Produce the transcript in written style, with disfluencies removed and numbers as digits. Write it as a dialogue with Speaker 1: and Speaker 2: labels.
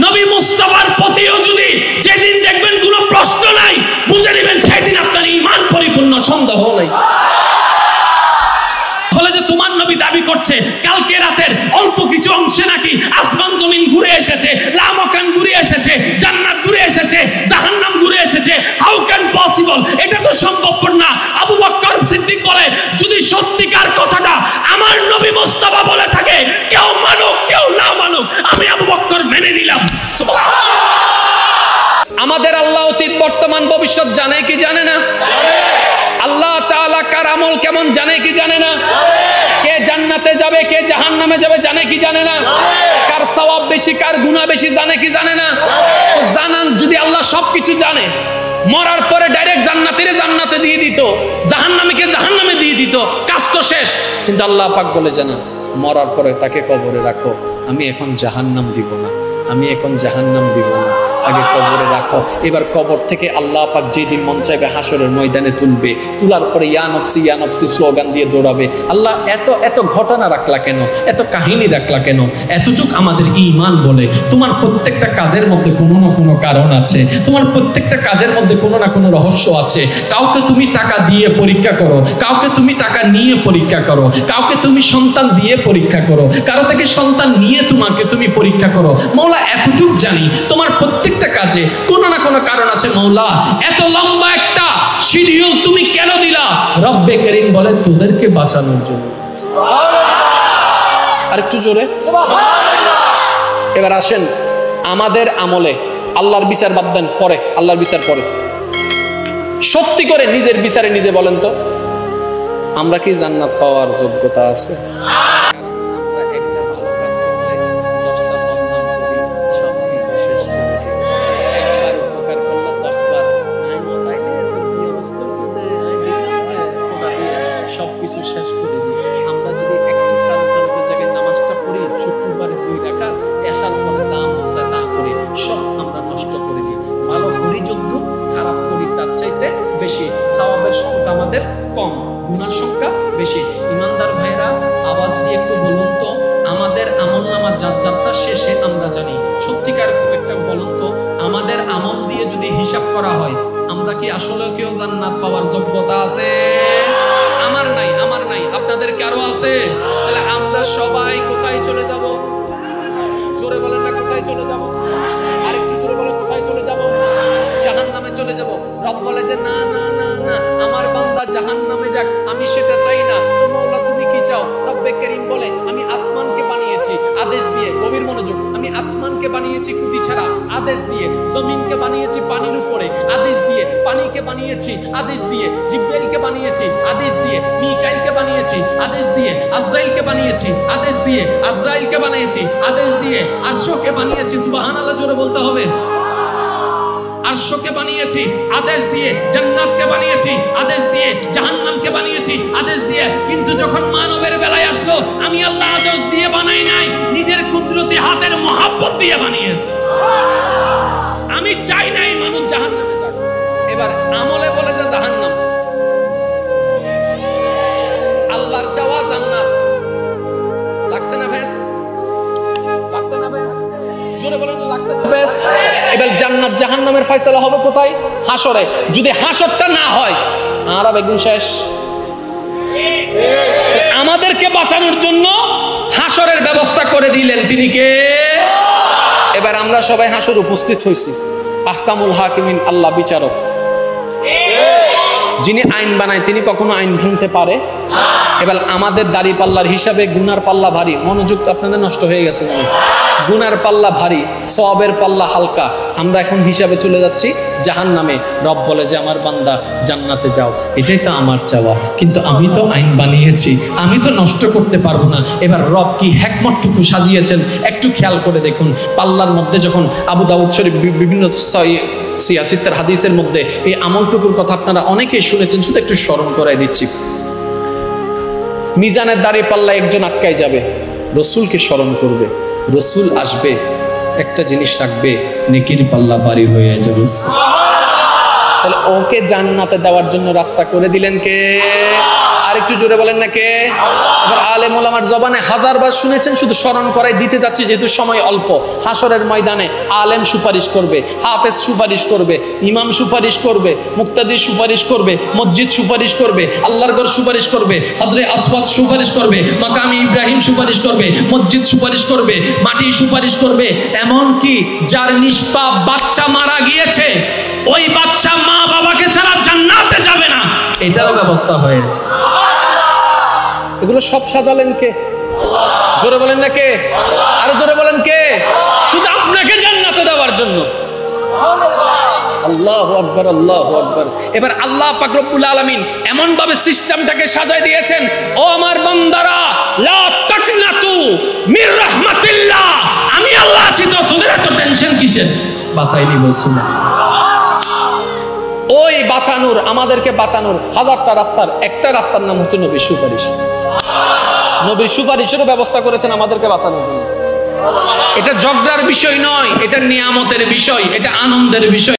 Speaker 1: নবী মুস্তাফার প্রতিও যদি যেদিন দেখবেন কোনো প্রশ্ন নাই, বুঝে নেবেন সেদিন আপনার ঈমান পরিপূর্ণ, সন্দেহ নাই। বলে যে তোমার নবী দাবি করছে কালকে রাতের অল্প কিছু অংশে নাকি আসমান জমিন ঘুরে এসেছে, লামাকান ঘুরে এসেছে, জান্নাত ঘুরে এসেছে, জাহান্নাম ঘুরে এসেছে। How can possible? এটা তো সম্ভবপর না। আবু বকর সিদ্দিক বলে যদি সত্যিকার কথাটা আমার নবী মুস্তাফা বলে থাকে, কেউ মানুক কেউ না মানুক, আমি আবু বকর মেনে নিলাম। আমাদের আল্লাহ অতীত বর্তমান ভবিষ্যৎ জানে কি জানে না? আল্লাহ তাআলা কার আমল কেমন জানে কি জানে না? কে জান্নাতে যাবে কে জাহান্নামে যাবে জানে কি জানে না? কার সওয়াব বেশি কার গুনাহ বেশি জানে কি জানে না? তো জানান যদি আল্লাহ সবকিছু জানে, মরার পরে ডাইরেক্ট জান্নাতে দিয়ে দিত, জাহান্নামীকে জাহান্নামে দিয়ে দিত, কাজ তো শেষ। কিন্তু আল্লাহ পাক বলে জানা মরার পরে তাকে কবরে রাখো, আমি এখন জাহান্নাম দিব না, আমি এখন জাহান্নাম দিব না, আগে কবরে রাখো। এবার কবর থেকে আল্লাহ পাক যেদিন মন চাইবে হাসরের ময়দানে তুলবে, তোলার পরে ইয়া নফসি স্লোগান দিয়ে দৌড়াবে। আল্লাহ এত ঘটনা রাখলা কেন, এত কাহিনী রাখলা কেন? এতটুক আমাদের ঈমান বলে তোমার প্রত্যেকটা কাজের মধ্যে কোনো না কোনো কারণ আছে, তোমার প্রত্যেকটা কাজের মধ্যে কোনো না কোনো রহস্য আছে। কাউকে তুমি টাকা দিয়ে পরীক্ষা করো, কাউকে তুমি টাকা নিয়ে পরীক্ষা করো, কাউকে তুমি সন্তান দিয়ে পরীক্ষা করো, কারো থেকে সন্তান নিয়ে তুমি পরীক্ষা করো। মওলা এতটুক জানি তোমার প্রত্যেকটা কাজে কোনো না কোনো কারণ আছে। মওলা এত লম্বা একটা শিডিউল তুমি কেন দিলা? রব্বে করিম বলে তোদেরকে বাঁচানোর জন্য। আরেকটু জোরে সুবহানাল্লাহ। এবার আসেন আমাদের আমলে আল্লাহর বিচার বাদ দেন, পরে আল্লাহর বিচার পরে। সত্যি করে নিজের বিচারে নিজে বলেন তো, আমরা কি জান্নাত পাওয়ার যোগ্যতা আছে? কিন্তু যখন মানবের বেলায় আসলো, আমি আল্লাহ আদেশ দিয়ে বানাই নাই, নিজের কুদরতি হাতের মহব্বত দিয়ে বানিয়েছি। আমি চাই নাই মানুষ জাহান্নামে যাক। এবার আমলে বলে যে জাহান্নাম, আল্লাহর চাওয়া জান্নাত। লাগছে না বেশ? লাগছে না বেশ? জোরে বলেন তো লাগছে না বেশ? এবার জান্নাত জাহান্নামের ফয়সালা হবে কোথায়? হাসরে। যদি হাসরটা না হয় আর বেগুন শেষ। আমাদেরকে বাঁচানোর জন্য হাসরের ব্যবস্থা করে দিলেন তিনি কে? এবার আমরা সবাই হাসর উপস্থিত হয়েছি। আহকামুল হাকিমিন, আল্লাহ বিচারক, যিনি আইন বানায় তিনি কখনো আইন ভাঙতে পারে? এবার আমাদের দাড়ি পাল্লার হিসাবে গুনার পাল্লা ভারী। মনোযোগ আপনাদের নষ্ট হয়ে গেছে। গুনার পাল্লা ভারী, সওয়াবের পাল্লা হালকা। আমরা এখন হিসাবে চলে যাচ্ছি জাহান্নামে। রব বলে যে আমার বান্দা জান্নাতে যাও, এটাই তো আমার চাওয়া, কিন্তু আমি তো আইন বানিয়েছি, আমি তো নষ্ট করতে পারবো না। এবার রব কি হিকমতটুকু সাজিয়েছেন একটু খেয়াল করে দেখুন। পাল্লার মধ্যে যখন আবু দাউদ শরীফ বিভিন্ন সিয়াসিতের হাদিসের মধ্যে এই আমলটুকুর কথা আপনারা অনেকেই শুনেছেন, শুধু একটু স্মরণ করাই দিচ্ছি। মিজানের দাঁড়িয়ে পাল্লা একজন আটকায় যাবে, রসুলকে স্মরণ করবে, রসুল আসবে, একটা জিনিস রাখবে, নেকির পাল্লা ভারী হয়ে যাবে। তাহলে ওকে জান্নাতে দেওয়ার জন্য রাস্তা করে দিলেন কে? আর একটু জোরে বলেন না কে? এবার আলেম ওলামার জবানে হাজারবার শুনেছেন, শুধু স্মরণ করাই দিতে যাচ্ছি যেহেতু সময় অল্প। হাসরের ময়দানে আলেম সুপারিশ করবে, হাফেজ সুপারিশ করবে, ইমাম সুপারিশ করবে, মুক্তাদি সুপারিশ করবে, মসজিদ সুপারিশ করবে, আল্লাহর ঘর সুপারিশ করবে, হযরত আসওয়াদ সুপারিশ করবে, মাকামে ইব্রাহিম সুপারিশ করবে, মসজিদ সুপারিশ করবে, মাটি সুপারিশ করবে। এমন কি যার নিষ্পাপ বাচ্চা মারা গিয়েছে, ওই বাচ্চা মা বাবাকে ছাড়া জান্নাতে যাবে না, এটারও ব্যবস্থা হয়েছে। এগুলো সব সাজালেন কে? জোরে বলেন না কে? আরো জোরে বলেন কে? শুধু আপনাকে জান্নাতে দেওয়ার জন্য। আল্লাহু আকবার, আল্লাহু আকবার। এবার আল্লাহ পাক রব্বুল আলামিন এমন ভাবে সিস্টেমটাকে সাজায় দিয়েছেন, ও আমার বান্দারা, লা তাকনাতু মির রাহমাতিল্লাহ, আমি আল্লাহ আছি তো, তোদের এত টেনশন কিসের? বাঁচাই নিব। ওই বাঁচানোর, আমাদেরকে বাঁচানোর হাজারটা রাস্তার একটা রাস্তার নাম হচ্ছে নবীর সুপারিশ। নবীর সুপারিশেরও ব্যবস্থা করেছেন আমাদেরকে বাঁচানোর জন্য। এটা ঝগড়ার বিষয় নয়, এটা নিয়ামতের বিষয়, এটা আনন্দের বিষয়।